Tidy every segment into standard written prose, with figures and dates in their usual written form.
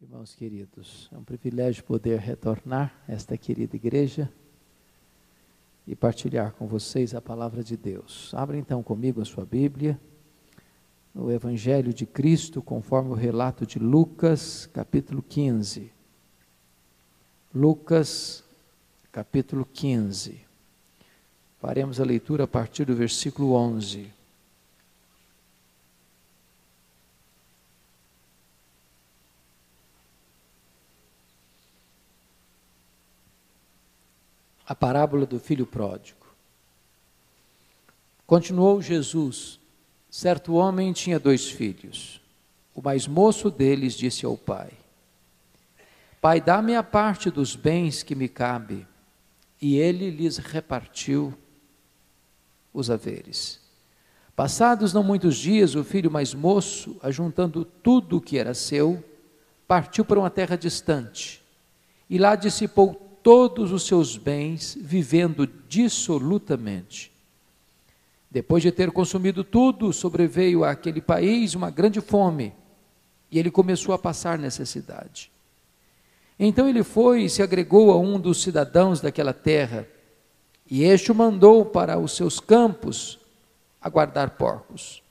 Irmãos queridos, é um privilégio poder retornar a esta querida igreja e partilhar com vocês a palavra de Deus. Abra então comigo a sua Bíblia, no Evangelho de Cristo, conforme o relato de Lucas, capítulo 15. Lucas, capítulo 15. Faremos a leitura a partir do versículo 11. A parábola do filho pródigo. Continuou Jesus: certo homem tinha 2 filhos. O mais moço deles disse ao pai: Pai, dá-me a parte dos bens que me cabe. E ele lhes repartiu os haveres. Passados não muitos dias, o filho mais moço, ajuntando tudo o que era seu, partiu para uma terra distante, e lá dissipou todos os seus bens, vivendo dissolutamente. Depois de ter consumido tudo, sobreveio àquele país uma grande fome, e ele começou a passar necessidade. Então ele foi e se agregou a um dos cidadãos daquela terra, e este o mandou para os seus campos a guardar porcos.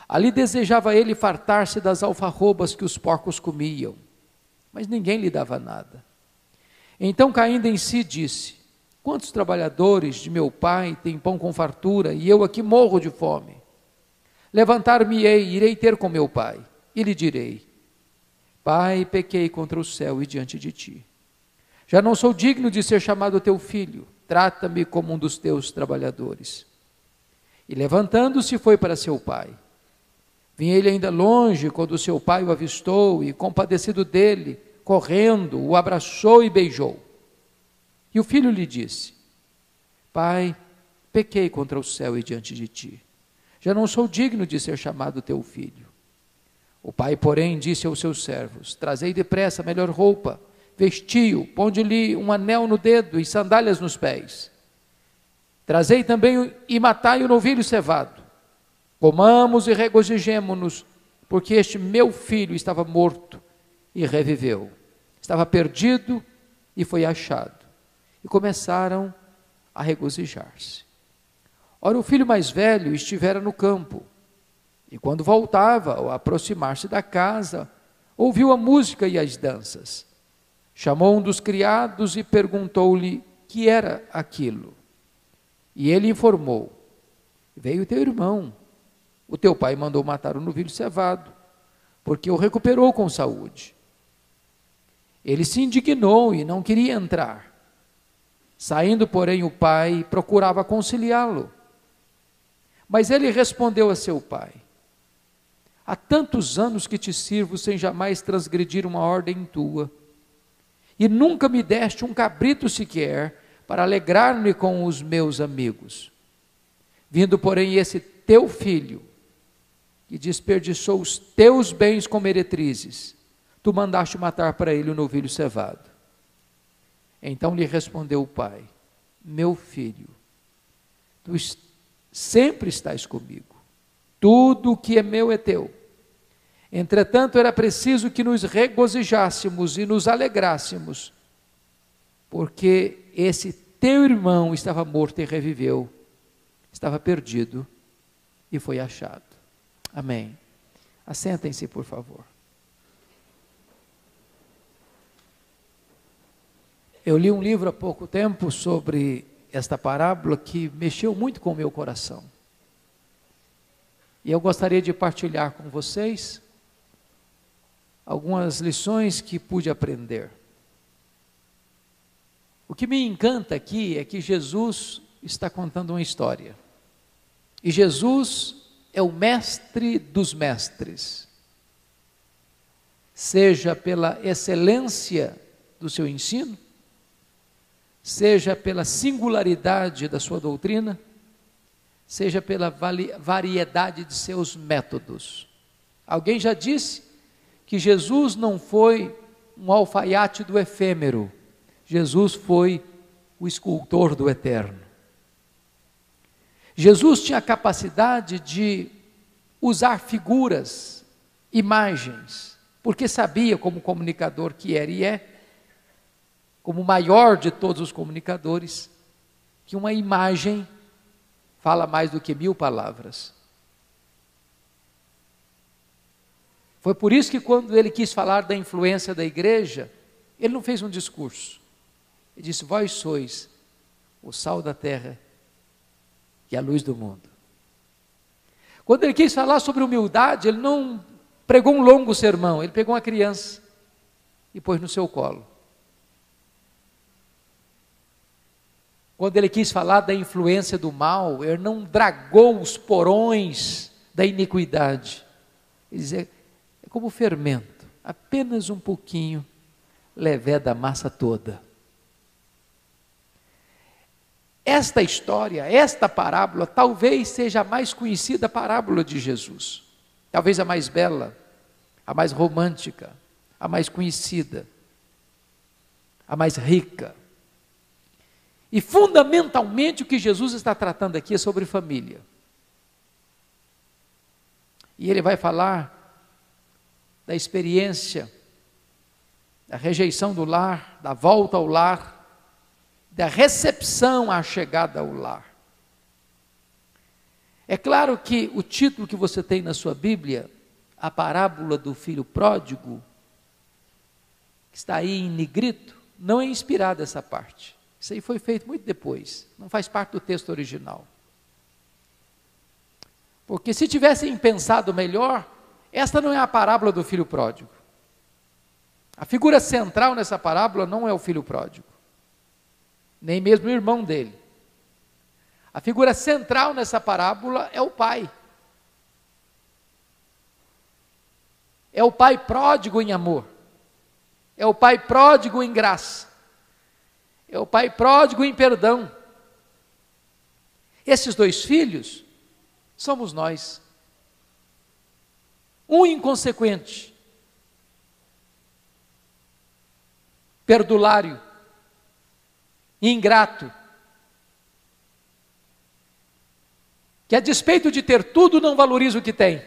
Ali desejava ele fartar-se das alfarrobas que os porcos comiam, mas ninguém lhe dava nada. Então, caindo em si, disse: quantos trabalhadores de meu pai têm pão com fartura, e eu aqui morro de fome? Levantar-me-ei, irei ter com meu pai, e lhe direi: Pai, pequei contra o céu e diante de ti. Já não sou digno de ser chamado teu filho, trata-me como um dos teus trabalhadores. E levantando-se, foi para seu pai. Vinha ele ainda longe, quando seu pai o avistou, e compadecido dele, correndo, o abraçou e beijou. E o filho lhe disse: Pai, pequei contra o céu e diante de ti. Já não sou digno de ser chamado teu filho. O pai, porém, disse aos seus servos: Trazei depressa a melhor roupa, vestiu, ponde-lhe um anel no dedo e sandálias nos pés. Trazei também e matai o novilho cevado. Comamos e regozijemo-nos, porque este meu filho estava morto e reviveu. Estava perdido e foi achado. E começaram a regozijar-se. Ora, o filho mais velho estivera no campo, e quando voltava, ao aproximar-se da casa, ouviu a música e as danças. Chamou um dos criados e perguntou-lhe que era aquilo. E ele informou: veio teu irmão, o teu pai mandou matar o novilho cevado, porque o recuperou com saúde. Ele se indignou e não queria entrar. Saindo, porém, o pai procurava conciliá-lo. Mas ele respondeu a seu pai: há tantos anos que te sirvo sem jamais transgredir uma ordem tua, e nunca me deste um cabrito sequer para alegrar-me com os meus amigos. Vindo, porém, esse teu filho, que desperdiçou os teus bens com meretrizes, tu mandaste matar para ele o novilho cevado. Então lhe respondeu o pai: meu filho, tu sempre estás comigo, tudo o que é meu é teu. Entretanto, era preciso que nos regozijássemos e nos alegrássemos, porque esse teu irmão estava morto e reviveu, estava perdido e foi achado. Amém. Assentem-se, por favor. Eu li um livro há pouco tempo sobre esta parábola que mexeu muito com o meu coração. E eu gostaria de partilhar com vocês algumas lições que pude aprender. O que me encanta aqui é que Jesus está contando uma história. E Jesus é o mestre dos mestres. Seja pela excelência do seu ensino, seja pela singularidade da sua doutrina, seja pela variedade de seus métodos. Alguém já disse que Jesus não foi um alfaiate do efêmero, Jesus foi o escultor do eterno. Jesus tinha a capacidade de usar figuras, imagens, porque sabia, como comunicador que era e é, como o maior de todos os comunicadores, que uma imagem fala mais do que 1000 palavras. Foi por isso que quando ele quis falar da influência da igreja, ele não fez um discurso. Ele disse: vós sois o sal da terra e a luz do mundo. Quando ele quis falar sobre humildade, ele não pregou um longo sermão, ele pegou uma criança e pôs no seu colo. Quando ele quis falar da influência do mal, ele não dragou os porões da iniquidade. Ele dizia: é como fermento, apenas um pouquinho leveda a massa toda. Esta história, esta parábola, talvez seja a mais conhecida parábola de Jesus. Talvez a mais bela, a mais romântica, a mais conhecida, a mais rica. E fundamentalmente o que Jesus está tratando aqui é sobre família. E ele vai falar da experiência, da rejeição do lar, da volta ao lar, da recepção à chegada ao lar. É claro que o título que você tem na sua Bíblia, a parábola do filho pródigo, que está aí em negrito, não é inspirada essa parte. Isso aí foi feito muito depois, não faz parte do texto original. Porque se tivessem pensado melhor, esta não é a parábola do filho pródigo. A figura central nessa parábola não é o filho pródigo, nem mesmo o irmão dele. A figura central nessa parábola é o pai. É o pai pródigo em amor. É o pai pródigo em graça. É o pai pródigo em perdão. Esses 2 filhos somos nós. Um inconsequente, perdulário, ingrato, que a despeito de ter tudo não valoriza o que tem.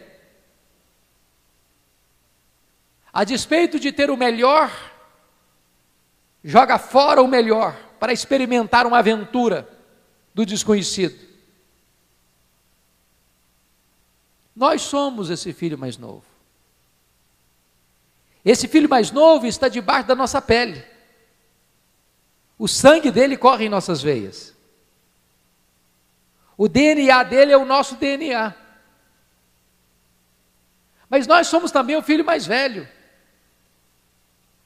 A despeito de ter o melhor, joga fora o melhor para experimentar uma aventura do desconhecido. Nós somos esse filho mais novo. Esse filho mais novo está debaixo da nossa pele. O sangue dele corre em nossas veias. O DNA dele é o nosso DNA. Mas nós somos também o filho mais velho.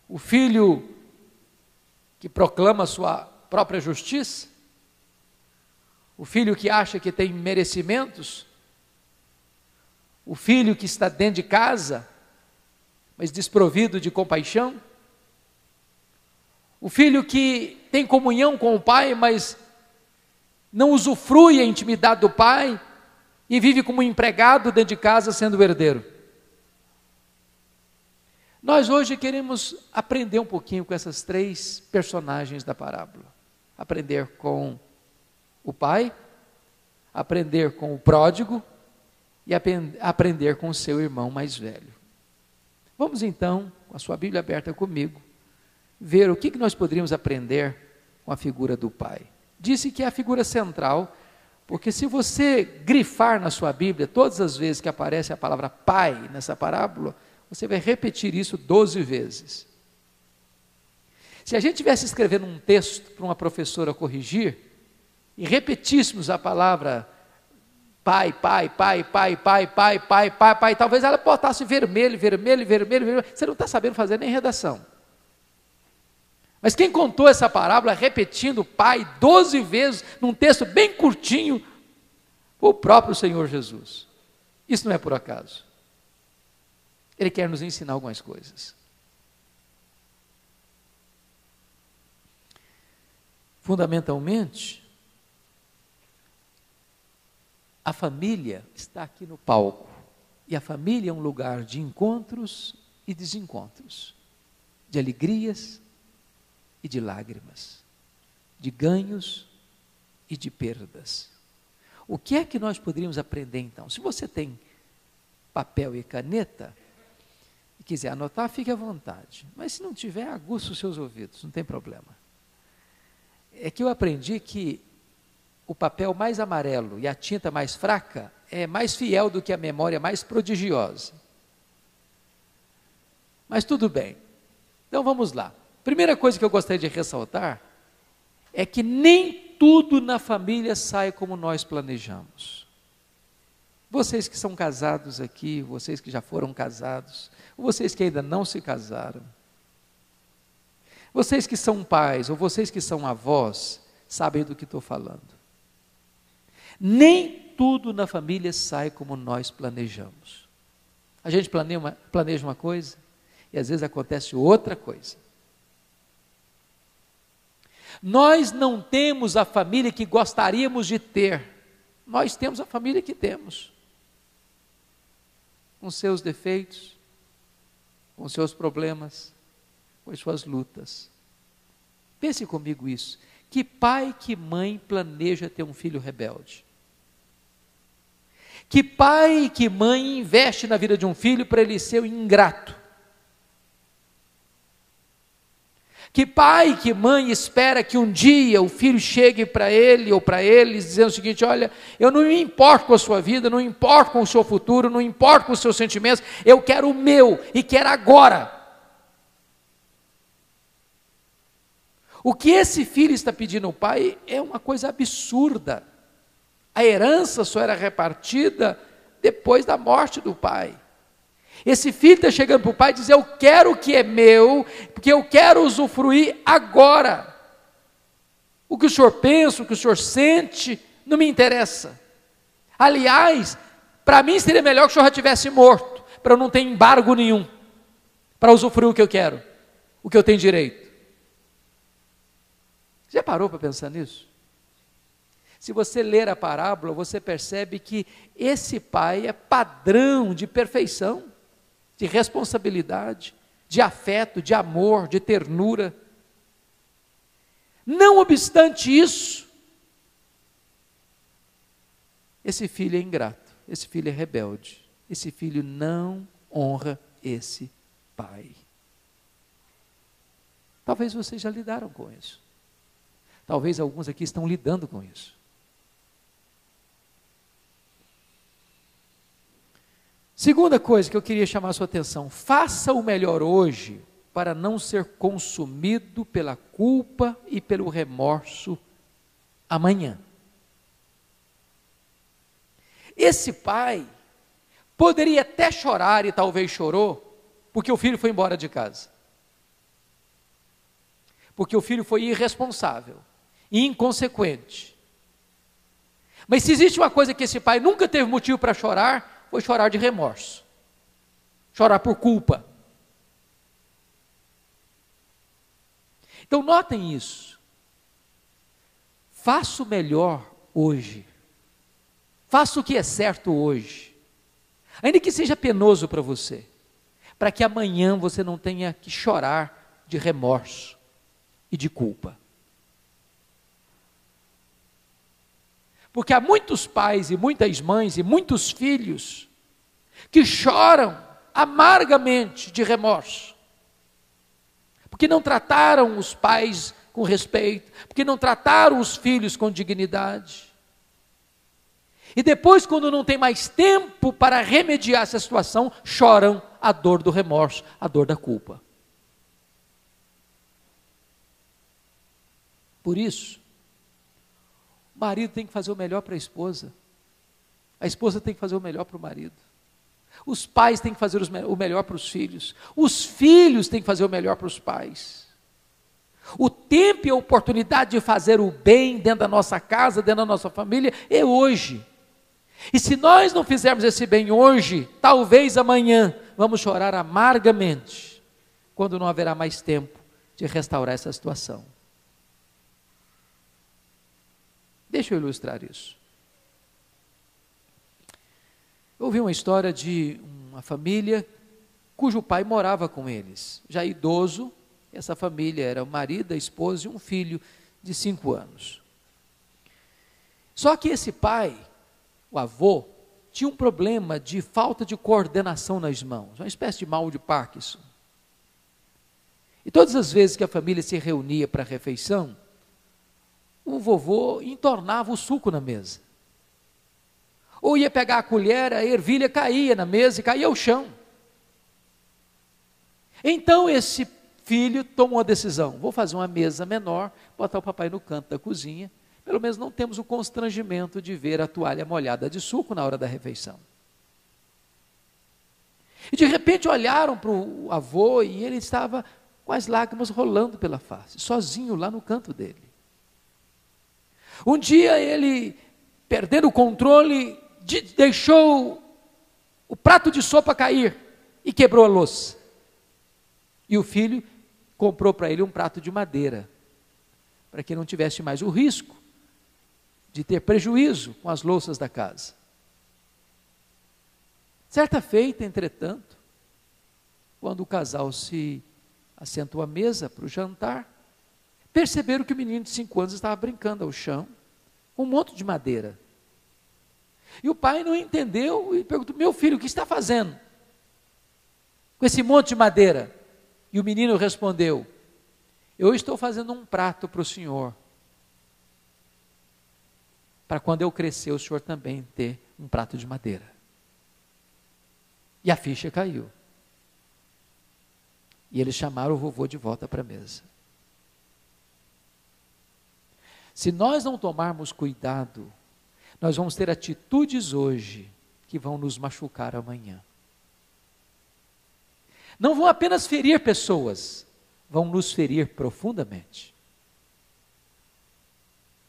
O filho que proclama sua própria justiça, o filho que acha que tem merecimentos, o filho que está dentro de casa, mas desprovido de compaixão, o filho que tem comunhão com o pai, mas não usufrui a intimidade do pai e vive como empregado dentro de casa sendo o herdeiro. Nós hoje queremos aprender um pouquinho com essas 3 personagens da parábola. Aprender com o pai, aprender com o pródigo e aprender com o seu irmão mais velho. Vamos então, com a sua Bíblia aberta comigo, ver o que nós poderíamos aprender com a figura do pai. Disse que é a figura central, porque se você grifar na sua Bíblia, todas as vezes que aparece a palavra pai nessa parábola, você vai repetir isso 12 vezes. Se a gente tivesse escrevendo um texto para uma professora corrigir, e repetíssemos a palavra pai, pai, pai, pai, pai, pai, pai, pai, pai, talvez ela botasse vermelho, vermelho, vermelho, vermelho. Você não está sabendo fazer nem redação. Mas quem contou essa parábola repetindo pai 12 vezes, num texto bem curtinho, foi o próprio Senhor Jesus. Isso não é por acaso. Ele quer nos ensinar algumas coisas. Fundamentalmente, a família está aqui no palco. E a família é um lugar de encontros e desencontros, de alegrias e de lágrimas, de ganhos e de perdas. O que é que nós poderíamos aprender então? Se você tem papel e caneta, e quiser anotar, fique à vontade. Mas se não tiver, aguça os seus ouvidos, não tem problema. É que eu aprendi que o papel mais amarelo e a tinta mais fraca é mais fiel do que a memória mais prodigiosa. Mas tudo bem. Então vamos lá. Primeira coisa que eu gostaria de ressaltar é que nem tudo na família sai como nós planejamos. Vocês que são casados aqui, vocês que já foram casados, vocês que ainda não se casaram, vocês que são pais ou vocês que são avós, sabem do que estou falando. Nem tudo na família sai como nós planejamos. A gente planeja uma coisa e às vezes acontece outra coisa. Nós não temos a família que gostaríamos de ter, nós temos a família que temos, com seus defeitos, com seus problemas, com as suas lutas. Pense comigo isso, que pai, que mãe planeja ter um filho rebelde? Que pai e que mãe investe na vida de um filho para ele ser um ingrato? Que pai e que mãe espera que um dia o filho chegue para ele ou para eles dizendo o seguinte: olha, eu não me importo com a sua vida, não importo com o seu futuro, não importo com os seus sentimentos, eu quero o meu e quero agora. O que esse filho está pedindo ao pai é uma coisa absurda. A herança só era repartida depois da morte do pai. Esse filho está chegando para o pai e diz: eu quero o que é meu, porque eu quero usufruir agora. O que o senhor pensa, o que o senhor sente, não me interessa. Aliás, para mim seria melhor que o senhor já tivesse morto, para eu não ter embargo nenhum, para usufruir o que eu quero, o que eu tenho direito. Você já parou para pensar nisso? Se você ler a parábola, você percebe que esse pai é padrão de perfeição, de responsabilidade, de afeto, de amor, de ternura. Não obstante isso, esse filho é ingrato, esse filho é rebelde, esse filho não honra esse pai. Talvez vocês já lidaram com isso. Talvez alguns aqui estão lidando com isso. Segunda coisa que eu queria chamar a sua atenção: faça o melhor hoje para não ser consumido pela culpa e pelo remorso amanhã. Esse pai poderia até chorar, e talvez chorou, porque o filho foi embora de casa. Porque o filho foi irresponsável, inconsequente. Mas se existe uma coisa que esse pai nunca teve motivo para chorar, foi chorar de remorso, chorar por culpa. Então notem isso, faça o melhor hoje, faça o que é certo hoje, ainda que seja penoso para você, para que amanhã você não tenha que chorar de remorso e de culpa. Porque há muitos pais e muitas mães e muitos filhos que choram amargamente de remorso, porque não trataram os pais com respeito, porque não trataram os filhos com dignidade. E depois, quando não tem mais tempo para remediar essa situação, choram a dor do remorso, a dor da culpa. Por isso, o marido tem que fazer o melhor para a esposa esposa tem que fazer o melhor para o marido, os pais têm que fazer o melhor para os filhos têm que fazer o melhor para os pais. O tempo e a oportunidade de fazer o bem dentro da nossa casa, dentro da nossa família, é hoje. E se nós não fizermos esse bem hoje, talvez amanhã vamos chorar amargamente, quando não haverá mais tempo de restaurar essa situação. Deixa eu ilustrar isso. Eu ouvi uma história de uma família cujo pai morava com eles, já idoso. Essa família era o marido, a esposa e um filho de 5 anos. Só que esse pai, o avô, tinha um problema de falta de coordenação nas mãos, uma espécie de mal de Parkinson. E todas as vezes que a família se reunia para a refeição, o vovô entornava o suco na mesa. Ou ia pegar a colher, a ervilha caía na mesa e caía ao chão. Então esse filho tomou a decisão: vou fazer uma mesa menor, botar o papai no canto da cozinha, pelo menos não temos o constrangimento de ver a toalha molhada de suco na hora da refeição. E de repente olharam para o avô e ele estava com as lágrimas rolando pela face, sozinho lá no canto dele. Um dia ele, perdendo o controle, deixou o prato de sopa cair e quebrou a louça. E o filho comprou para ele um prato de madeira, para que não tivesse mais o risco de ter prejuízo com as louças da casa. Certa feita, entretanto, quando o casal se assentou à mesa para o jantar, perceberam que o menino de 5 anos estava brincando ao chão com um monte de madeira. E o pai não entendeu e perguntou: meu filho, o que está fazendo com esse monte de madeira? E o menino respondeu: eu estou fazendo um prato para o senhor, para quando eu crescer o senhor também ter um prato de madeira. E a ficha caiu. E eles chamaram o vovô de volta para a mesa. Se nós não tomarmos cuidado, nós vamos ter atitudes hoje que vão nos machucar amanhã. Não vão apenas ferir pessoas, vão nos ferir profundamente.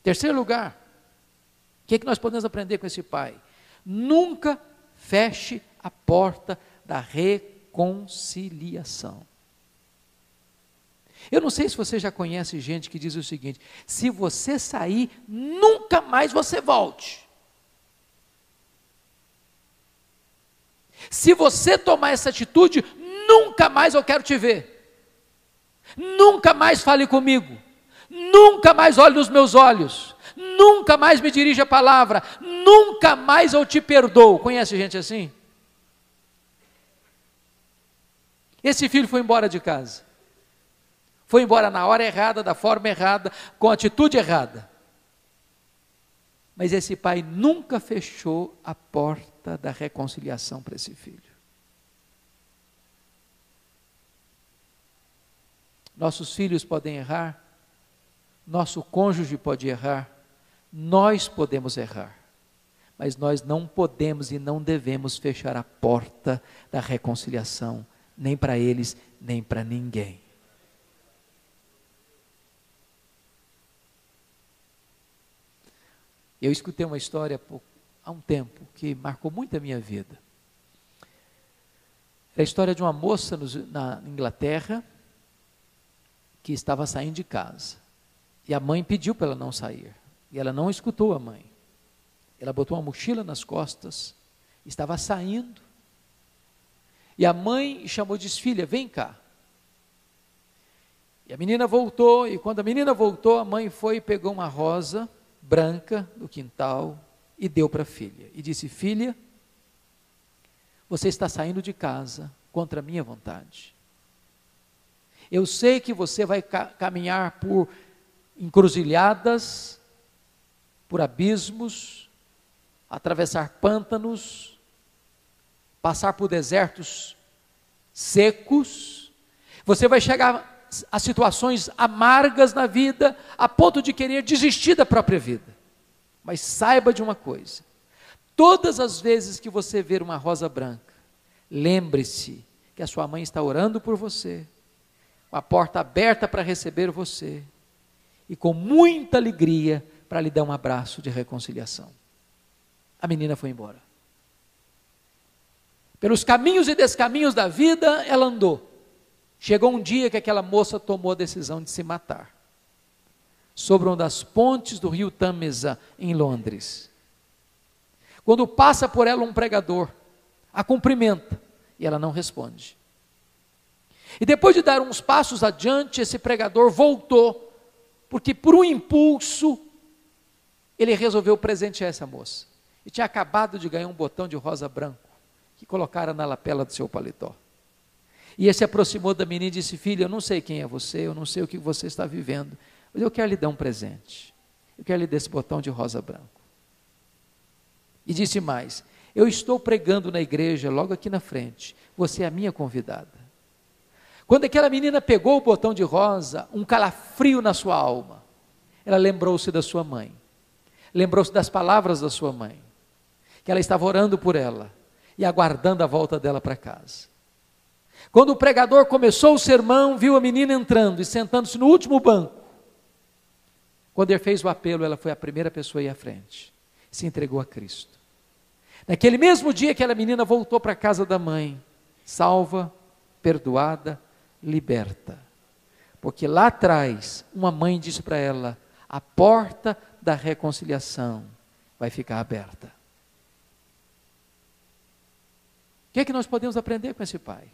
Terceiro lugar, o que nós podemos aprender com esse pai? Nunca feche a porta da reconciliação. Eu não sei se você já conhece gente que diz o seguinte: se você sair, nunca mais você volte. Se você tomar essa atitude, nunca mais eu quero te ver. Nunca mais fale comigo. Nunca mais olhe nos meus olhos. Nunca mais me dirija a palavra. Nunca mais eu te perdoo. Conhece gente assim? Esse filho foi embora de casa. Foi embora na hora errada, da forma errada, com a atitude errada. Mas esse pai nunca fechou a porta da reconciliação para esse filho. Nossos filhos podem errar, nosso cônjuge pode errar, nós podemos errar, mas nós não podemos e não devemos fechar a porta da reconciliação, nem para eles, nem para ninguém. Eu escutei uma história há um tempo que marcou muito a minha vida. É a história de uma moça na Inglaterra que estava saindo de casa. E a mãe pediu para ela não sair. E ela não escutou a mãe. Ela botou uma mochila nas costas, estava saindo. E a mãe chamou e disse: filha, vem cá. E a menina voltou, e quando a menina voltou, a mãe foi e pegou uma rosa branca do quintal e deu para a filha. E disse: filha, você está saindo de casa contra a minha vontade. Eu sei que você vai caminhar por encruzilhadas, por abismos, atravessar pântanos, passar por desertos secos. Você vai chegar a situações amargas na vida, a ponto de querer desistir da própria vida. Mas saiba de uma coisa: todas as vezes que você ver uma rosa branca, lembre-se que a sua mãe está orando por você, com a porta aberta para receber você, e com muita alegria para lhe dar um abraço de reconciliação. A menina foi embora. Pelos caminhos e descaminhos da vida, ela andou. Chegou um dia que aquela moça tomou a decisão de se matar, sobre uma das pontes do rio Tâmisa, em Londres. Quando passa por ela um pregador, a cumprimenta, e ela não responde. E depois de dar uns passos adiante, esse pregador voltou, porque por um impulso, ele resolveu presentear essa moça. e tinha acabado de ganhar um botão de rosa branco, que colocaram na lapela do seu paletó. E ele se aproximou da menina e disse: filha, eu não sei quem é você, eu não sei o que você está vivendo, mas eu quero lhe dar um presente, eu quero lhe dar esse botão de rosa branco. E disse mais: eu estou pregando na igreja, logo aqui na frente, você é a minha convidada. Quando aquela menina pegou o botão de rosa, um calafrio na sua alma, ela lembrou-se da sua mãe, lembrou-se das palavras da sua mãe, que ela estava orando por ela, e aguardando a volta dela para casa. Quando o pregador começou o sermão, viu a menina entrando e sentando-se no último banco. Quando ele fez o apelo, ela foi a primeira pessoa a ir à frente, se entregou a Cristo. Naquele mesmo dia, aquela menina voltou para a casa da mãe, salva, perdoada, liberta. Porque lá atrás, uma mãe disse para ela: a porta da reconciliação vai ficar aberta. O que é que nós podemos aprender com esse pai?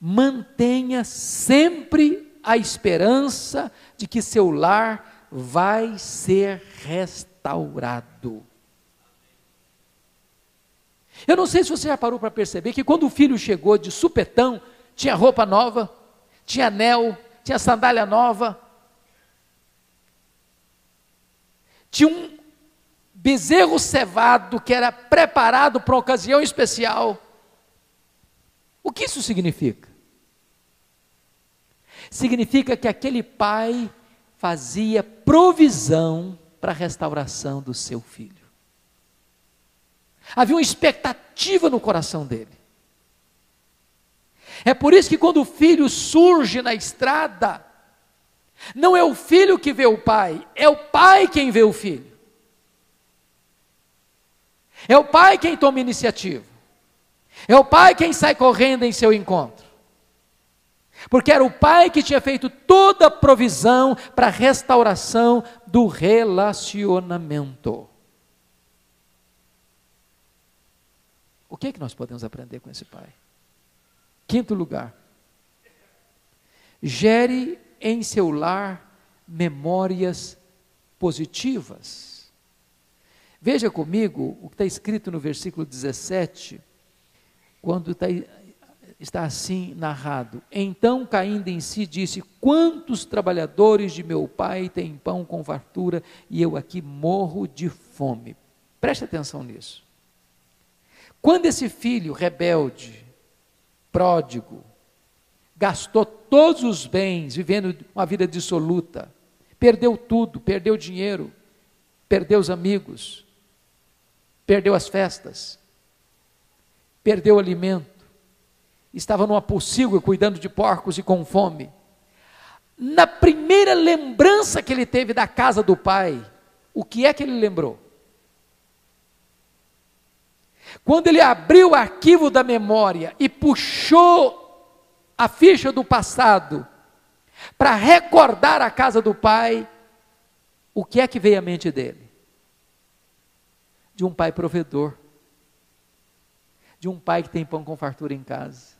Mantenha sempre a esperança de que seu lar vai ser restaurado. Eu não sei se você já parou para perceber que quando o filho chegou de supetão, tinha roupa nova, tinha anel, tinha sandália nova, tinha um bezerro cevado que era preparado para uma ocasião especial. O que isso significa? Significa que aquele pai fazia provisão para a restauração do seu filho. Havia uma expectativa no coração dele. É por isso que quando o filho surge na estrada, não é o filho que vê o pai, é o pai quem vê o filho. É o pai quem toma iniciativa. É o pai quem sai correndo em seu encontro. Porque era o pai que tinha feito toda a provisão para a restauração do relacionamento. O que é que nós podemos aprender com esse pai? Quinto lugar, gere em seu lar memórias positivas. Veja comigo o que está escrito no versículo 17, quando está assim narrado: então caindo em si disse: quantos trabalhadores de meu pai têm pão com fartura e eu aqui morro de fome. Preste atenção nisso. Quando esse filho rebelde, pródigo, gastou todos os bens, vivendo uma vida dissoluta, perdeu tudo, perdeu dinheiro, perdeu os amigos, perdeu as festas, perdeu o alimento, estava numa pocilga cuidando de porcos e com fome. Na primeira lembrança que ele teve da casa do pai, o que é que ele lembrou? Quando ele abriu o arquivo da memória e puxou a ficha do passado para recordar a casa do pai, o que é que veio à mente dele? De um pai provedor, de um pai que tem pão com fartura em casa,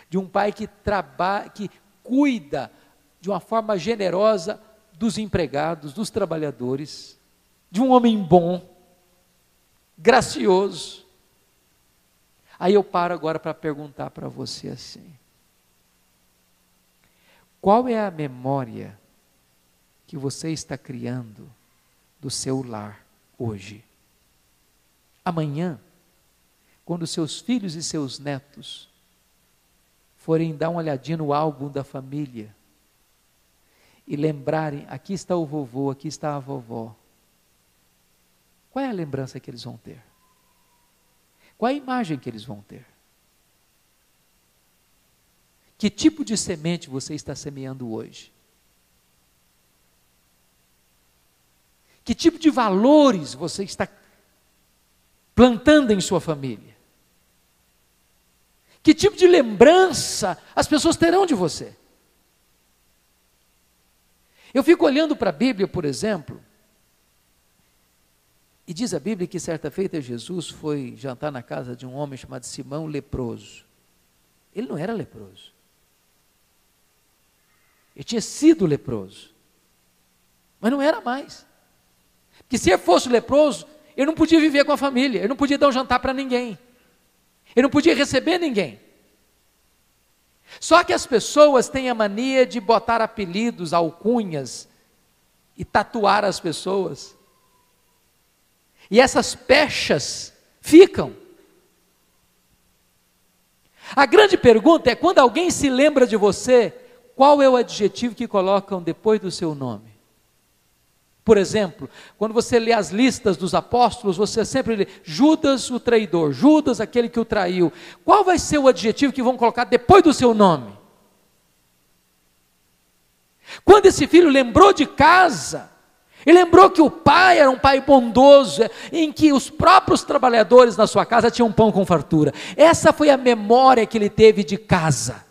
de um pai que trabalha, que cuida de uma forma generosa dos empregados, dos trabalhadores, de um homem bom, gracioso. Aí eu paro agora para perguntar para você assim: qual é a memória que você está criando do seu lar hoje? Amanhã, quando seus filhos e seus netos forem dar uma olhadinha no álbum da família e lembrarem: aqui está o vovô, aqui está a vovó, qual é a lembrança que eles vão ter? Qual é a imagem que eles vão ter? Que tipo de semente você está semeando hoje? Que tipo de valores você está plantando em sua família? Que tipo de lembrança as pessoas terão de você? Eu fico olhando para a Bíblia, por exemplo, e diz a Bíblia que certa feita Jesus foi jantar na casa de um homem chamado Simão, leproso. Ele não era leproso. Ele tinha sido leproso, mas não era mais. que se ele fosse leproso, ele não podia viver com a família, ele não podia dar um jantar para ninguém, ele não podia receber ninguém. Só que as pessoas têm a mania de botar apelidos, alcunhas, e tatuar as pessoas. E essas pechas ficam. A grande pergunta é, quando alguém se lembra de você, qual é o adjetivo que colocam depois do seu nome? Por exemplo, quando você lê as listas dos apóstolos, você sempre lê Judas o traidor, Judas aquele que o traiu. Qual vai ser o adjetivo que vão colocar depois do seu nome? Quando esse filho lembrou de casa, ele lembrou que o pai era um pai bondoso, em que os próprios trabalhadores na sua casa tinham pão com fartura. Essa foi a memória que ele teve de casa.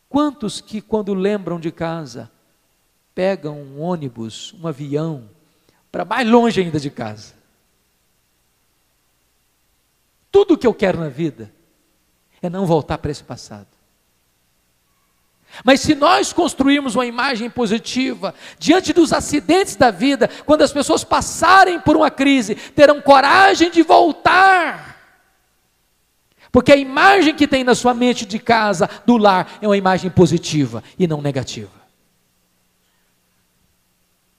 Quantos que quando lembram de casa, pegam um ônibus, um avião, para mais longe ainda de casa? Tudo o que eu quero na vida é não voltar para esse passado. Mas se nós construirmos uma imagem positiva, diante dos acidentes da vida, quando as pessoas passarem por uma crise, terão coragem de voltar. Porque a imagem que tem na sua mente de casa, do lar, é uma imagem positiva e não negativa.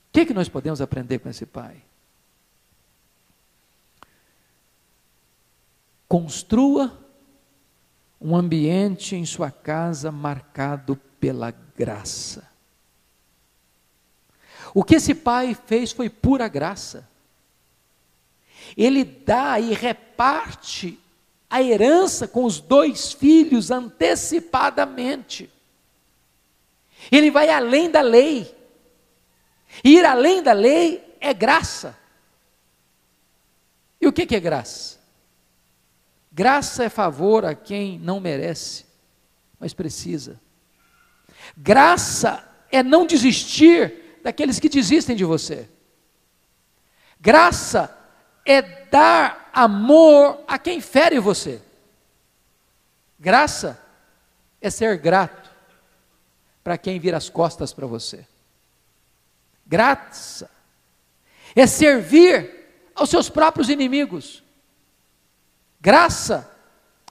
O que nós podemos aprender com esse pai? Construa um ambiente em sua casa marcado pela graça. O que esse pai fez foi pura graça. Ele dá e reparte a herança com os 2 filhos antecipadamente. Ele vai além da lei. Ir além da lei é graça. E o que é graça? Graça é favor a quem não merece, mas precisa. Graça é não desistir daqueles que desistem de você. Graça é dar amor a quem fere você. Graça é ser grato para quem vira as costas para você. Graça é servir aos seus próprios inimigos. Graça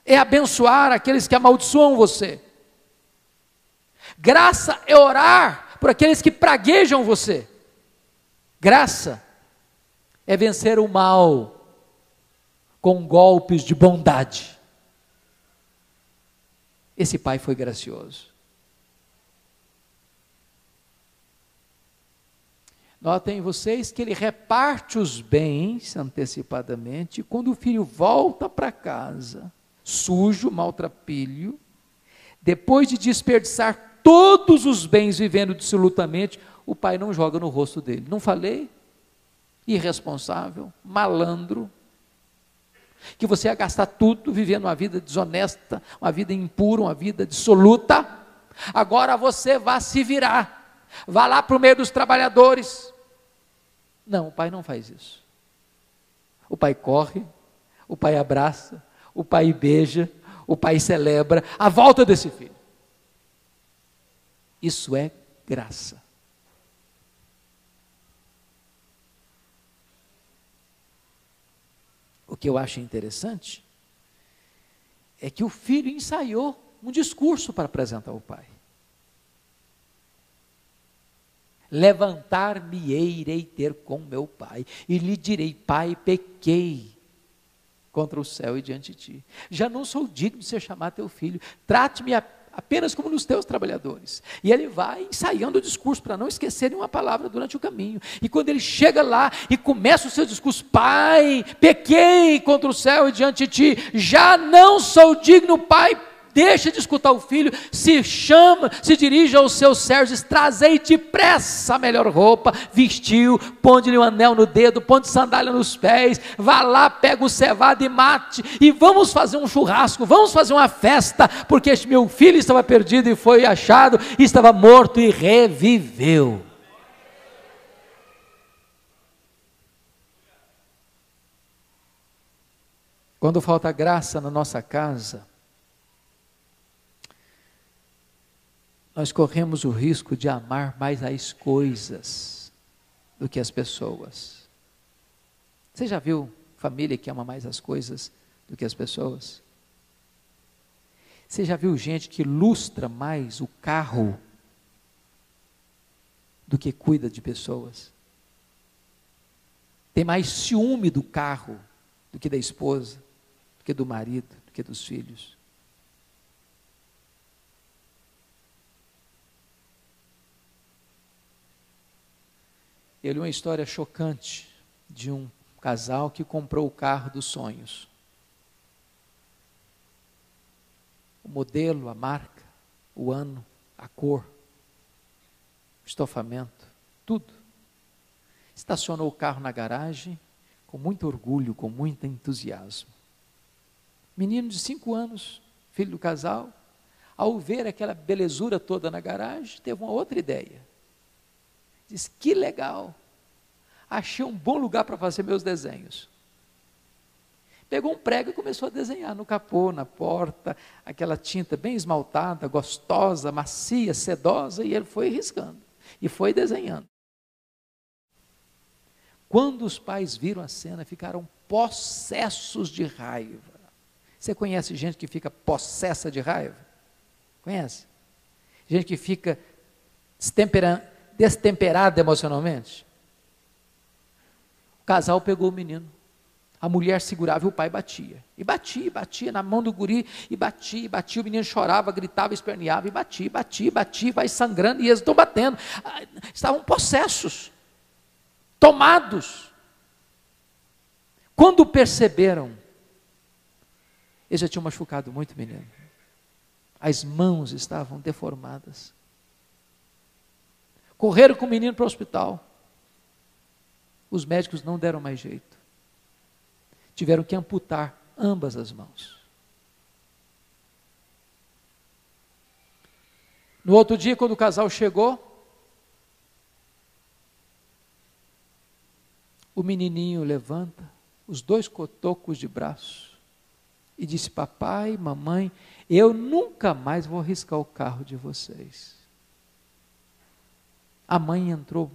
é abençoar aqueles que amaldiçoam você. Graça é orar por aqueles que praguejam você. Graça é vencer o mal com golpes de bondade. Esse pai foi gracioso. Notem vocês que ele reparte os bens antecipadamente, e quando o filho volta para casa, sujo, maltrapilho, depois de desperdiçar todos os bens vivendo dissolutamente, o pai não joga no rosto dele. Não falei? Irresponsável, malandro, que você ia gastar tudo vivendo uma vida desonesta, uma vida impura, uma vida dissoluta. Agora você vai se virar. Vá lá para o meio dos trabalhadores. Não, o pai não faz isso. O pai corre, o pai abraça, o pai beija, o pai celebra a volta desse filho. Isso é graça. O que eu acho interessante é que o filho ensaiou um discurso para apresentar ao pai. Levantar-me-ei, irei ter com meu pai, e lhe direi: Pai, pequei contra o céu e diante de ti. Já não sou digno de ser chamado teu filho. Trate-me apenas como nos teus trabalhadores. E ele vai ensaiando o discurso para não esquecer nenhuma palavra durante o caminho. E quando ele chega lá e começa o seu discurso: Pai, pequei contra o céu e diante de ti. Já não sou digno, pai. Deixa de escutar o filho, se chama, se dirige aos seus servos, diz: trazei depressa a melhor roupa, vestiu, põe-lhe um anel no dedo, põe sandália nos pés, vá lá, pega o cevado e mate, e vamos fazer um churrasco, vamos fazer uma festa, porque este meu filho estava perdido e foi achado, e estava morto e reviveu. Quando falta graça na nossa casa, nós corremos o risco de amar mais as coisas do que as pessoas. Você já viu família que ama mais as coisas do que as pessoas? Você já viu gente que lustra mais o carro do que cuida de pessoas? Tem mais ciúme do carro do que da esposa, do que do marido, do que dos filhos. Eu li uma história chocante de um casal que comprou o carro dos sonhos. O modelo, a marca, o ano, a cor, o estofamento, tudo. Estacionou o carro na garagem com muito orgulho, com muito entusiasmo. Menino de 5 anos, filho do casal, ao ver aquela belezura toda na garagem, teve uma outra ideia. Diz, que legal, achei um bom lugar para fazer meus desenhos. Pegou um prego e começou a desenhar no capô, na porta, aquela tinta bem esmaltada, gostosa, macia, sedosa, e ele foi riscando, e foi desenhando. Quando os pais viram a cena, ficaram possessos de raiva. Você conhece gente que fica possessa de raiva? Conhece? Gente que fica destemperada emocionalmente? O casal pegou o menino. A mulher segurava e o pai batia. E batia na mão do guri, e batia. O menino chorava, gritava, esperneava, e batia, vai sangrando, e eles estão batendo. Estavam possessos, tomados. Quando perceberam, eles já tinham machucado muito o menino. As mãos estavam deformadas. Correram com o menino para o hospital. Os médicos não deram mais jeito. Tiveram que amputar ambas as mãos. No outro dia, quando o casal chegou, o menininho levanta os 2 cotocos de braço e disse, papai, mamãe, eu nunca mais vou arriscar o carro de vocês. A mãe entrou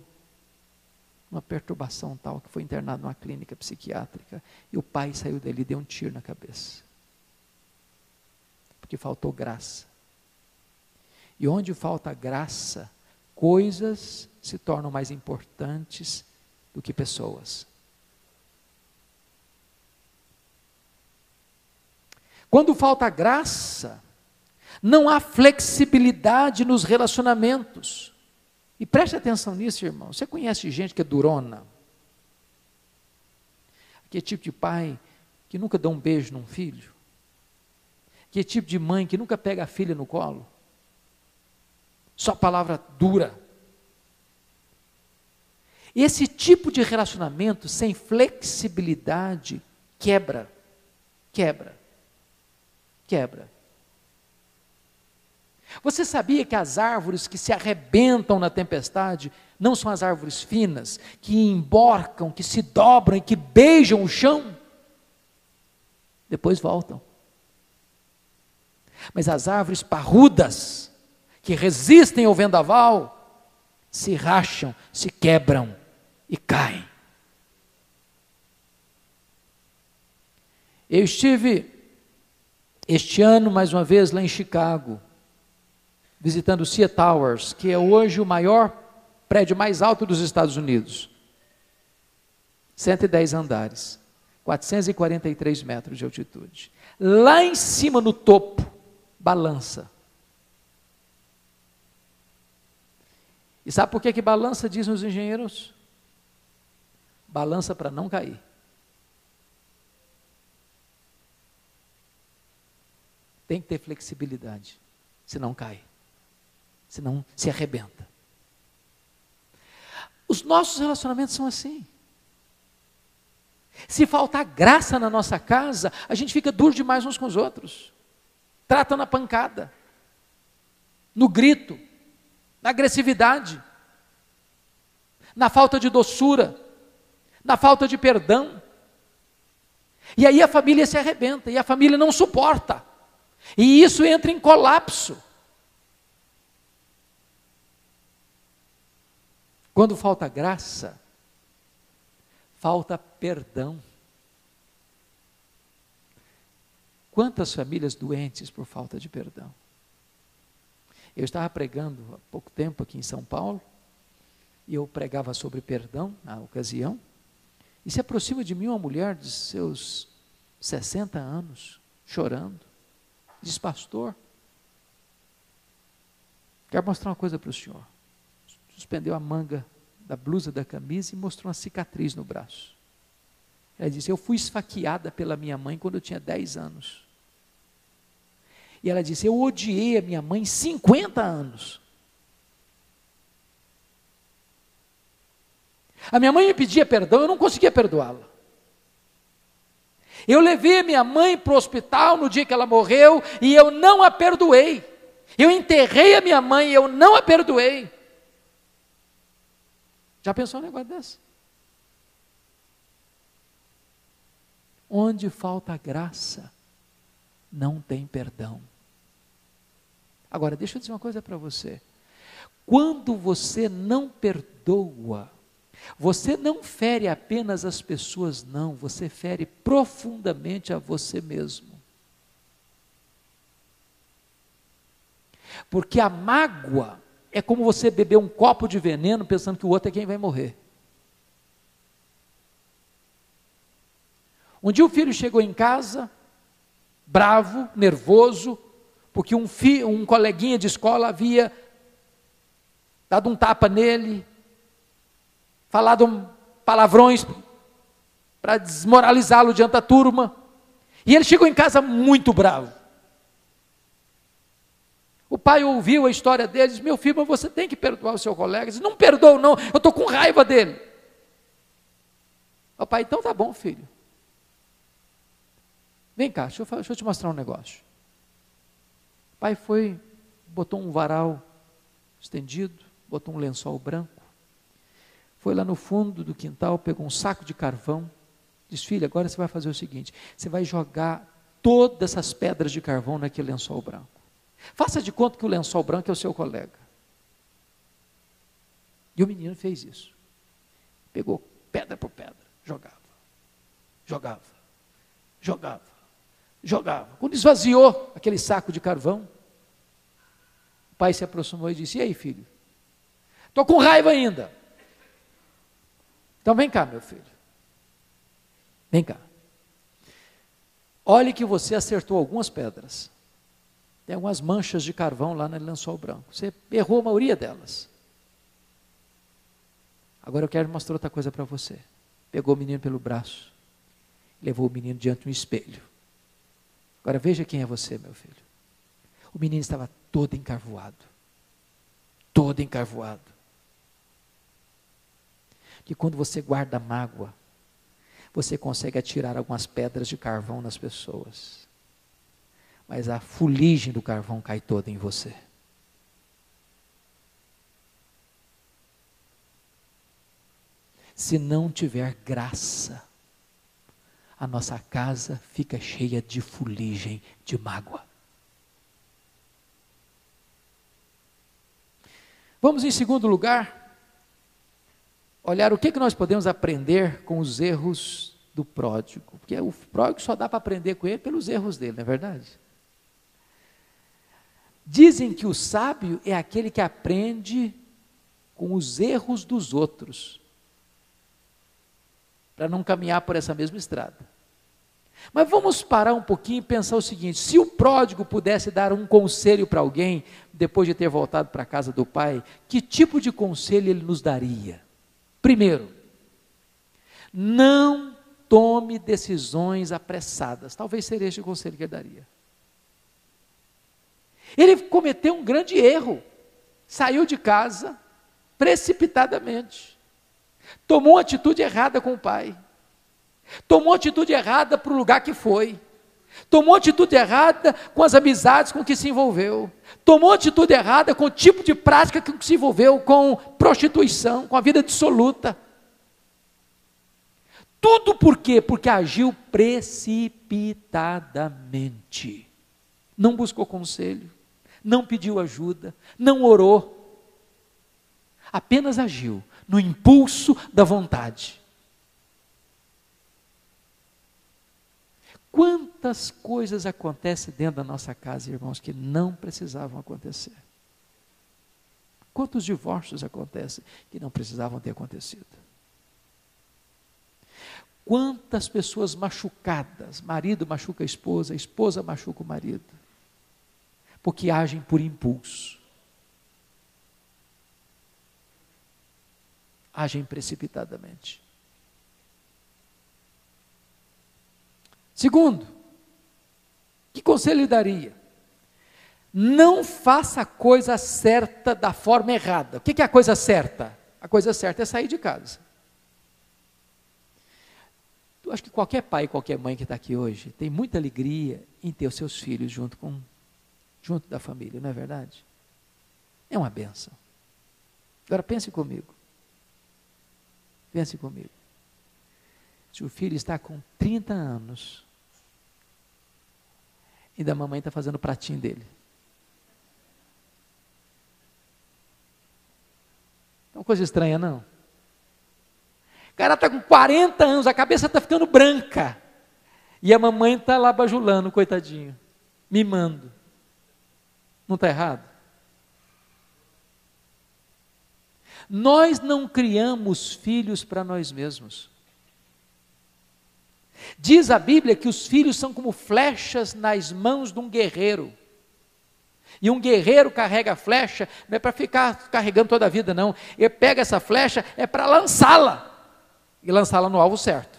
uma perturbação tal, que foi internado numa clínica psiquiátrica, e o pai saiu dali e deu um tiro na cabeça, porque faltou graça. E onde falta graça, coisas se tornam mais importantes do que pessoas. Quando falta graça, não há flexibilidade nos relacionamentos. E preste atenção nisso, irmão. Você conhece gente que é durona? Aquele tipo de pai que nunca dá um beijo num filho? Aquele tipo de mãe que nunca pega a filha no colo? Só palavra dura. Esse tipo de relacionamento sem flexibilidade quebra. Você sabia que as árvores que se arrebentam na tempestade não são as árvores finas, que emborcam, que se dobram e que beijam o chão? Depois voltam. Mas as árvores parrudas, que resistem ao vendaval, se racham, se quebram e caem. Eu estive este ano, mais uma vez, lá em Chicago, visitando o Sea Towers, que é hoje o maior prédio mais alto dos Estados Unidos. 110 andares, 443 metros de altitude. Lá em cima, no topo, balança. E sabe por que balança, dizem os engenheiros? Balança para não cair. Tem que ter flexibilidade, senão cai. Senão se arrebenta. Os nossos relacionamentos são assim. Se faltar graça na nossa casa, a gente fica duro demais uns com os outros. Trata na pancada, no grito, na agressividade, na falta de doçura, na falta de perdão. E aí a família se arrebenta, e a família não suporta. E isso entra em colapso. Quando falta graça, falta perdão. Quantas famílias doentes por falta de perdão? Eu estava pregando há pouco tempo aqui em São Paulo, e eu pregava sobre perdão na ocasião, e se aproxima de mim uma mulher de seus 60 anos, chorando, diz: pastor, quero mostrar uma coisa para o senhor. Suspendeu a manga da blusa da camisa e mostrou uma cicatriz no braço. Ela disse: eu fui esfaqueada pela minha mãe quando eu tinha 10 anos. E ela disse: eu odiei a minha mãe 50 anos. A minha mãe me pedia perdão, eu não conseguia perdoá-la. Eu levei a minha mãe para o hospital no dia que ela morreu e eu não a perdoei. Eu enterrei a minha mãe e eu não a perdoei. Já pensou um negócio desse? Onde falta graça, não tem perdão. Agora, deixa eu dizer uma coisa para você. Quando você não perdoa, você não fere apenas as pessoas, não, você fere profundamente a você mesmo. Porque a mágoa é como você beber um copo de veneno pensando que o outro é quem vai morrer. Um dia o filho chegou em casa, bravo, nervoso, porque um coleguinha de escola havia dado um tapa nele, falado palavrões para desmoralizá-lo diante da turma, e ele chegou em casa muito bravo. O pai ouviu a história dele e disse: meu filho, mas você tem que perdoar o seu colega. Ele disse: não perdoo não, eu estou com raiva dele. O pai: então tá bom, filho, vem cá, deixa eu te mostrar um negócio. O pai foi, botou um varal estendido, botou um lençol branco, foi lá no fundo do quintal, pegou um saco de carvão, disse: filho, agora você vai fazer o seguinte, você vai jogar todas essas pedras de carvão naquele lençol branco. Faça de conta que o lençol branco é o seu colega. E o menino fez isso. Pegou pedra por pedra, jogava, jogava. Quando esvaziou aquele saco de carvão, o pai se aproximou e disse: e aí, filho? Estou com raiva ainda. Então vem cá, meu filho. Vem cá. Olhe que você acertou algumas pedras. Tem algumas manchas de carvão lá no lençol branco. Você errou a maioria delas. Agora eu quero mostrar outra coisa para você. Pegou o menino pelo braço, levou o menino diante de um espelho. Agora veja quem é você, meu filho. O menino estava todo encarvoado. Todo encarvoado. Que quando você guarda mágoa, você consegue atirar algumas pedras de carvão nas pessoas. Mas a fuligem do carvão cai toda em você. Se não tiver graça, a nossa casa fica cheia de fuligem, de mágoa. Vamos, em segundo lugar, olhar o que nós podemos aprender com os erros do pródigo. Porque o pródigo só dá para aprender com ele pelos erros dele, não é verdade? Dizem que o sábio é aquele que aprende com os erros dos outros, para não caminhar por essa mesma estrada. Mas vamos parar um pouquinho e pensar o seguinte: se o pródigo pudesse dar um conselho para alguém, depois de ter voltado para a casa do pai, que tipo de conselho ele nos daria? Primeiro, não tome decisões apressadas. Talvez seria este o conselho que ele daria. Ele cometeu um grande erro, saiu de casa precipitadamente, tomou uma atitude errada com o pai, tomou uma atitude errada para o lugar que foi, tomou uma atitude errada com as amizades com que se envolveu, tomou uma atitude errada com o tipo de prática com que se envolveu, com prostituição, com a vida dissoluta. Tudo por quê? Porque agiu precipitadamente, não buscou conselho, não pediu ajuda, não orou, apenas agiu no impulso da vontade. Quantas coisas acontecem dentro da nossa casa, irmãos, que não precisavam acontecer? Quantos divórcios acontecem que não precisavam ter acontecido? Quantas pessoas machucadas, marido machuca a esposa machuca o marido, porque agem por impulso, agem precipitadamente. Segundo, que conselho lhe daria? Não faça a coisa certa da forma errada. O que é a coisa certa? A coisa certa é sair de casa. Eu acho que qualquer pai, qualquer mãe que está aqui hoje, tem muita alegria em ter os seus filhos junto da família, não é verdade? É uma bênção. Agora pense comigo. Pense comigo. Se o filho está com 30 anos, e da mamãe está fazendo o pratinho dele. É uma coisa estranha, não? O cara está com 40 anos, a cabeça está ficando branca. E a mamãe está lá bajulando, coitadinho, mimando. Não está errado? Nós não criamos filhos para nós mesmos. Diz a Bíblia que os filhos são como flechas nas mãos de um guerreiro. E um guerreiro carrega a flecha, não é para ficar carregando toda a vida, não. Ele pega essa flecha, é para lançá-la. E lançá-la no alvo certo.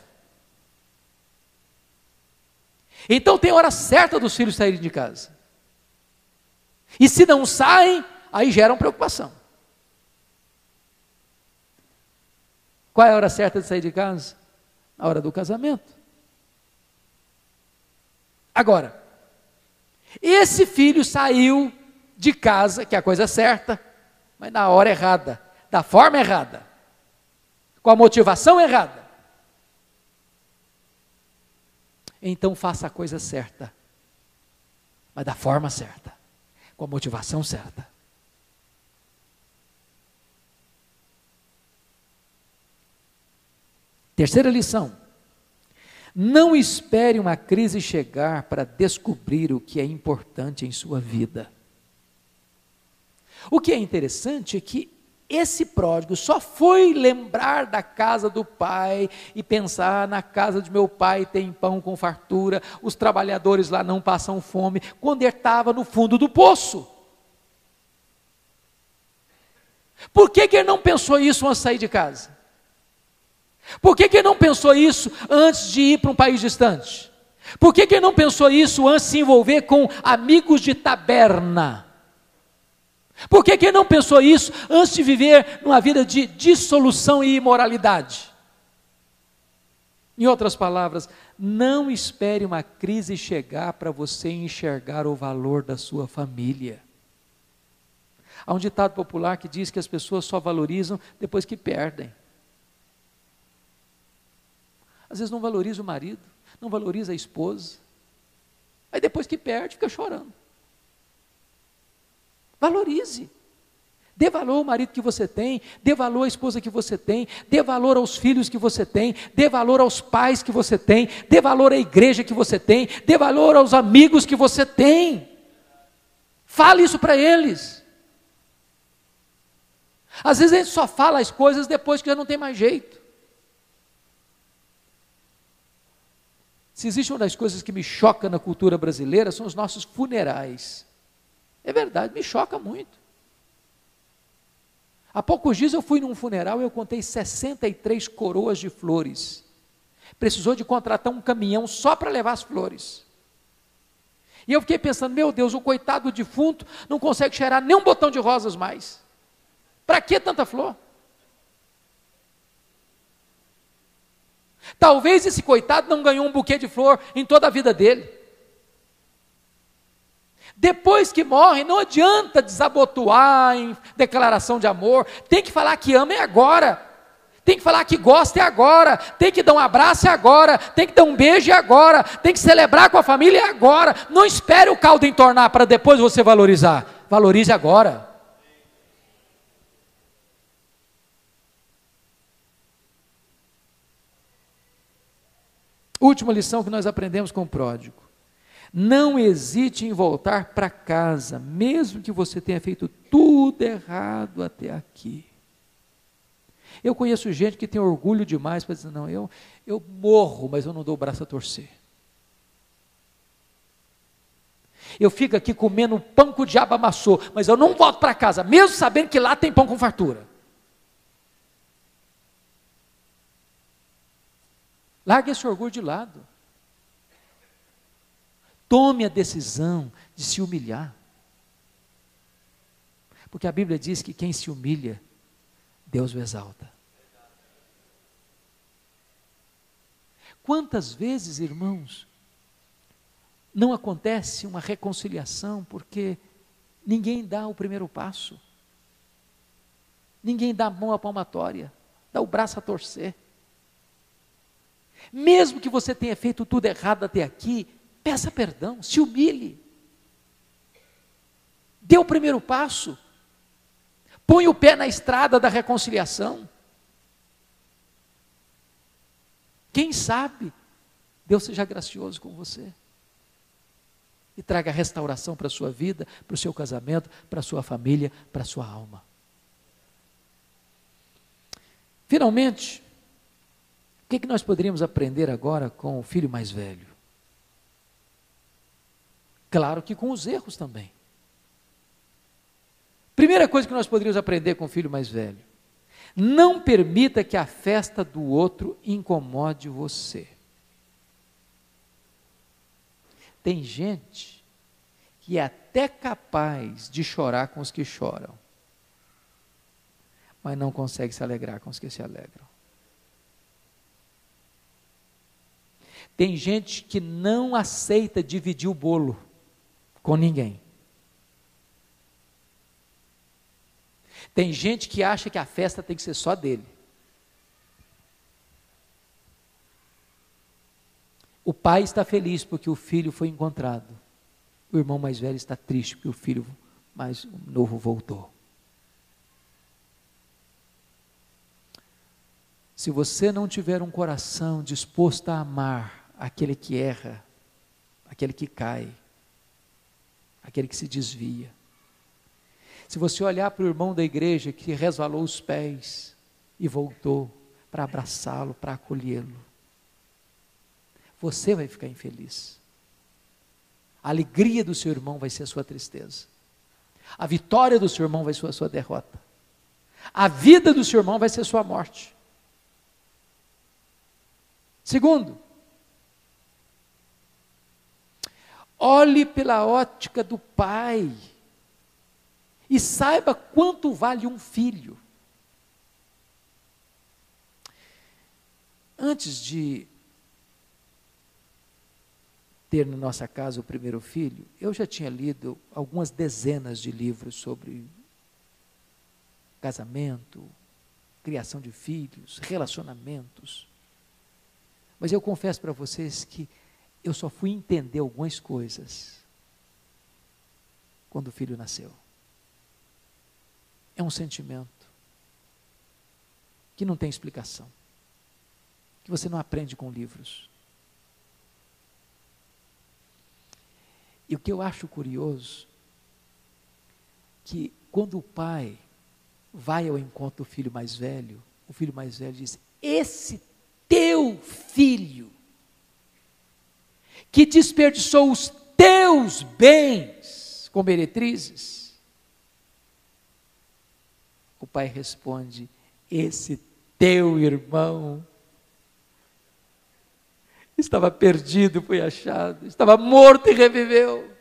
Então tem hora certa dos filhos saírem de casa. E se não saem, aí geram preocupação. Qual é a hora certa de sair de casa? A hora do casamento. Agora, esse filho saiu de casa, que é a coisa certa, mas na hora errada, da forma errada, com a motivação errada. Então faça a coisa certa, mas da forma certa, com a motivação certa. Terceira lição: não espere uma crise chegar para descobrir o que é importante em sua vida. O que é interessante é que esse pródigo só foi lembrar da casa do pai e pensar: na casa de meu pai tem pão com fartura, os trabalhadores lá não passam fome, quando ele estava no fundo do poço. Por que ele não pensou isso antes de sair de casa? Por que ele não pensou isso antes de ir para um país distante? Por que ele não pensou isso antes de se envolver com amigos de taberna? Por que ele não pensou isso antes de viver numa vida de dissolução e imoralidade? Em outras palavras, não espere uma crise chegar para você enxergar o valor da sua família. Há um ditado popular que diz que as pessoas só valorizam depois que perdem. Às vezes não valoriza o marido, não valoriza a esposa. Aí depois que perde, fica chorando. Valorize. Dê valor ao marido que você tem, dê valor à esposa que você tem, dê valor aos filhos que você tem, dê valor aos pais que você tem, dê valor à igreja que você tem, dê valor aos amigos que você tem. Fale isso para eles. Às vezes a gente só fala as coisas depois que já não tem mais jeito. Se existe uma das coisas que me choca na cultura brasileira, são os nossos funerais. É verdade, me choca muito. Há poucos dias eu fui num funeral e eu contei 63 coroas de flores. Precisou de contratar um caminhão só para levar as flores. E eu fiquei pensando: meu Deus, o coitado do defunto não consegue cheirar nem um botão de rosas mais. Para que tanta flor? Talvez esse coitado não ganhou um buquê de flor em toda a vida dele. Depois que morre, não adianta desabotoar em declaração de amor. Tem que falar que ama é agora. Tem que falar que gosta é agora. Tem que dar um abraço é agora. Tem que dar um beijo é agora. Tem que celebrar com a família é agora. Não espere o caldo entornar para depois você valorizar. Valorize agora. Última lição que nós aprendemos com o pródigo: Não hesite em voltar para casa, mesmo que você tenha feito tudo errado até aqui. Eu conheço gente que tem orgulho demais para dizer, não, eu morro, mas eu não dou o braço a torcer. Eu fico aqui comendo um pão que o diabo amassou, mas eu não volto para casa, mesmo sabendo que lá tem pão com fartura. Largue esse orgulho de lado. Tome a decisão de se humilhar. Porque a Bíblia diz que quem se humilha, Deus o exalta. Quantas vezes, irmãos, não acontece uma reconciliação porque ninguém dá o primeiro passo. Ninguém dá a mão à palmatória, dá o braço a torcer. Mesmo que você tenha feito tudo errado até aqui, peça perdão, se humilhe. Dê o primeiro passo. Põe o pé na estrada da reconciliação. Quem sabe Deus seja gracioso com você e traga restauração para a sua vida, para o seu casamento, para a sua família, para a sua alma. Finalmente, o que nós poderíamos aprender agora com o filho mais velho? Claro que com os erros também. Primeira coisa que nós poderíamos aprender com o filho mais velho: não permita que a festa do outro incomode você. Tem gente que é até capaz de chorar com os que choram, mas não consegue se alegrar com os que se alegram. Tem gente que não aceita dividir o bolo com ninguém. Tem gente que acha que a festa tem que ser só dele. O pai está feliz porque o filho foi encontrado. O irmão mais velho está triste porque o filho mais novo voltou. Se você não tiver um coração disposto a amar aquele que erra, aquele que cai, aquele que se desvia, se você olhar para o irmão da igreja que resvalou os pés e voltou para abraçá-lo, para acolhê-lo, você vai ficar infeliz. A alegria do seu irmão vai ser a sua tristeza. A vitória do seu irmão vai ser a sua derrota. A vida do seu irmão vai ser a sua morte. Segundo, olhe pela ótica do pai e saiba quanto vale um filho. Antes de ter na nossa casa o primeiro filho, eu já tinha lido algumas dezenas de livros sobre casamento, criação de filhos, relacionamentos. Mas eu confesso para vocês que eu só fui entender algumas coisas quando o filho nasceu. É um sentimento que não tem explicação, que você não aprende com livros. E o que eu acho curioso, que quando o pai vai ao encontro do filho mais velho, o filho mais velho diz: esse teu filho, que desperdiçou os teus bens com meretrizes. O pai responde: esse teu irmão estava perdido, foi achado, estava morto e reviveu.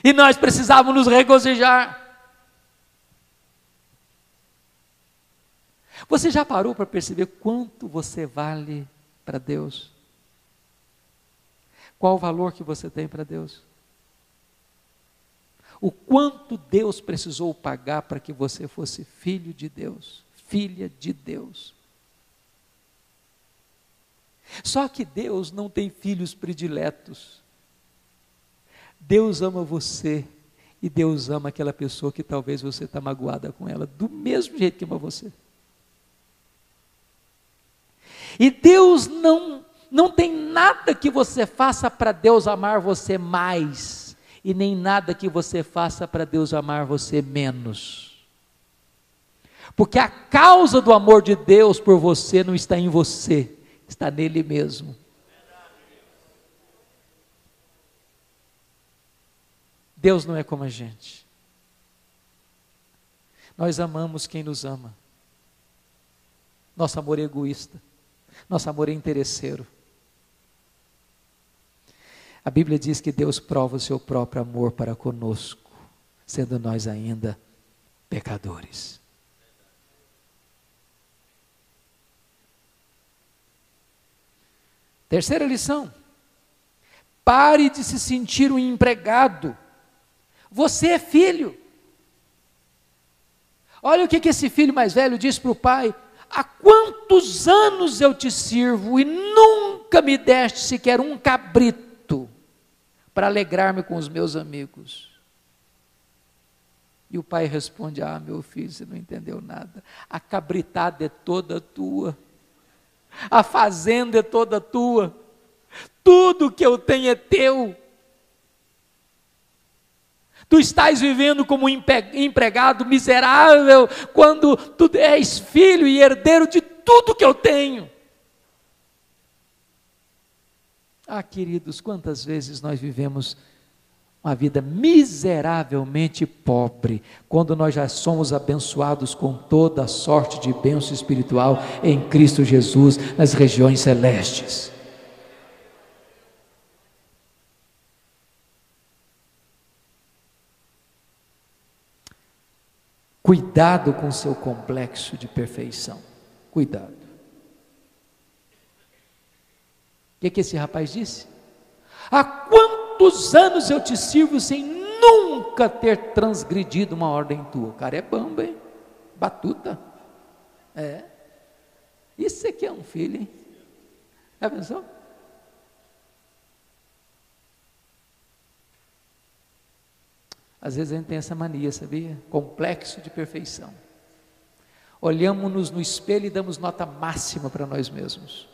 E nós precisávamos nos regozijar. Você já parou para perceber quanto você vale para Deus? Qual o valor que você tem para Deus? O quanto Deus precisou pagar para que você fosse filho de Deus, filha de Deus. Só que Deus não tem filhos prediletos. Deus ama você e Deus ama aquela pessoa que talvez você está magoada com ela, do mesmo jeito que ama você. E Deus não não tem nada que você faça para Deus amar você mais, e nem nada que você faça para Deus amar você menos. Porque a causa do amor de Deus por você não está em você, está nele mesmo. Deus não é como a gente. Nós amamos quem nos ama. Nosso amor é egoísta. Nosso amor é interesseiro. A Bíblia diz que Deus prova o seu próprio amor para conosco, sendo nós ainda pecadores. Terceira lição: pare de se sentir um empregado. Você é filho. Olha o que esse filho mais velho diz para o pai: há quantos anos eu te sirvo e nunca me deste sequer um cabrito para alegrar-me com os meus amigos. E o pai responde: ah, meu filho, você não entendeu nada. A cabritada é toda tua. A fazenda é toda tua. Tudo que eu tenho é teu. Tu estás vivendo como um empregado miserável, quando tu és filho e herdeiro de tudo que eu tenho. Ah, queridos, quantas vezes nós vivemos uma vida miseravelmente pobre, quando nós já somos abençoados com toda a sorte de bênção espiritual em Cristo Jesus, nas regiões celestes. Cuidado com o seu complexo de perfeição. Cuidado. O que esse rapaz disse? Há quantos anos eu te sirvo sem nunca ter transgredido uma ordem tua? O cara é bamba, hein? Batuta. É. Isso aqui é um filho, hein? Já pensou? Às vezes a gente tem essa mania, sabia? Complexo de perfeição. Olhamos-nos no espelho e damos nota máxima para nós mesmos.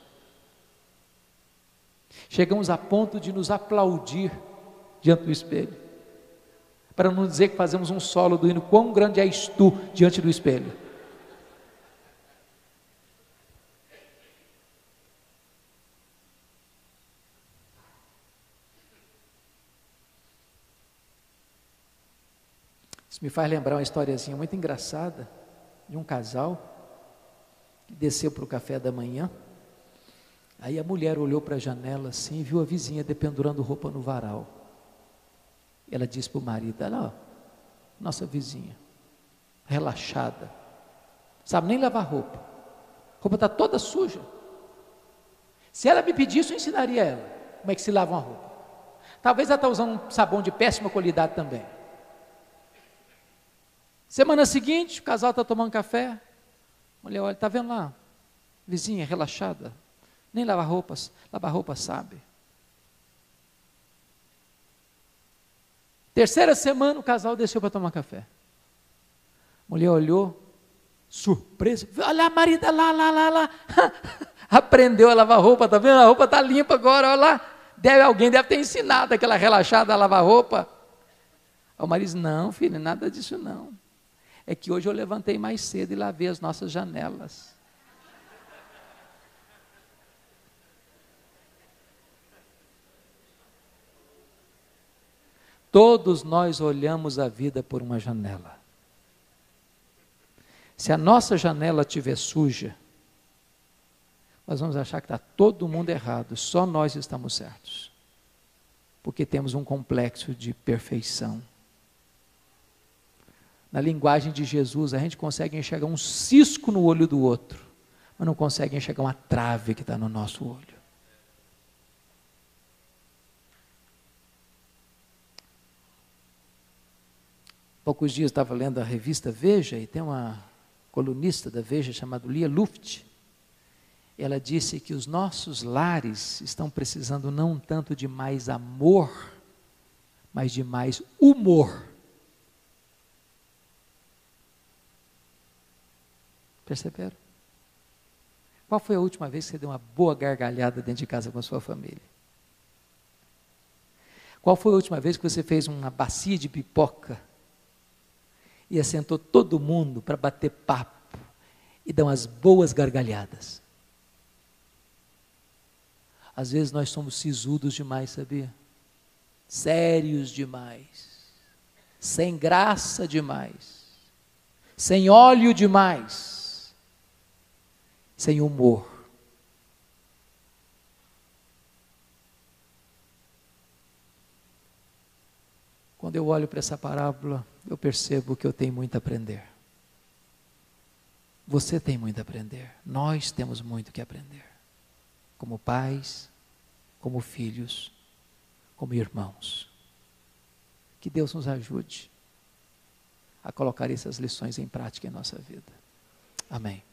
Chegamos a ponto de nos aplaudir diante do espelho, para não dizer que fazemos um solo do hino, quão grande és tu diante do espelho. Isso me faz lembrar uma historiazinha muito engraçada, de um casal, que desceu para o café da manhã, aí a mulher olhou para a janela assim, e viu a vizinha dependurando roupa no varal. Ela disse para o marido: olha lá, nossa vizinha, relaxada, sabe nem lavar roupa, roupa está toda suja. Se ela me pedisse, eu ensinaria ela como é que se lava uma roupa. Talvez ela está usando um sabão de péssima qualidade também. Semana seguinte, o casal está tomando café, a mulher olha: está vendo lá, vizinha relaxada, nem lavar roupas sabe. Terceira semana, o casal desceu para tomar café. A mulher olhou, surpresa: olha a marida lá. Aprendeu a lavar roupa, está vendo? A roupa está limpa agora, olha lá. Alguém deve ter ensinado aquela relaxada a lavar roupa. O marido disse: não, filho, nada disso não. É que hoje eu levantei mais cedo e lavei as nossas janelas. Todos nós olhamos a vida por uma janela. Se a nossa janela estiver suja, nós vamos achar que está todo mundo errado, só nós estamos certos. Porque temos um complexo de perfeição. Na linguagem de Jesus, a gente consegue enxergar um cisco no olho do outro, mas não consegue enxergar uma trave que está no nosso olho. Poucos dias eu estava lendo a revista Veja, e tem uma colunista da Veja chamada Lia Luft. Ela disse que os nossos lares estão precisando não tanto de mais amor, mas de mais humor. Perceberam? Qual foi a última vez que você deu uma boa gargalhada dentro de casa com a sua família? Qual foi a última vez que você fez uma bacia de pipoca e assentou todo mundo para bater papo e dar umas boas gargalhadas? Às vezes nós somos sisudos demais, sabia? Sérios demais, sem graça demais, sem óleo demais, sem humor. Quando eu olho para essa parábola, eu percebo que eu tenho muito a aprender. Você tem muito a aprender. Nós temos muito que aprender. Como pais, como filhos, como irmãos. Que Deus nos ajude a colocar essas lições em prática em nossa vida. Amém.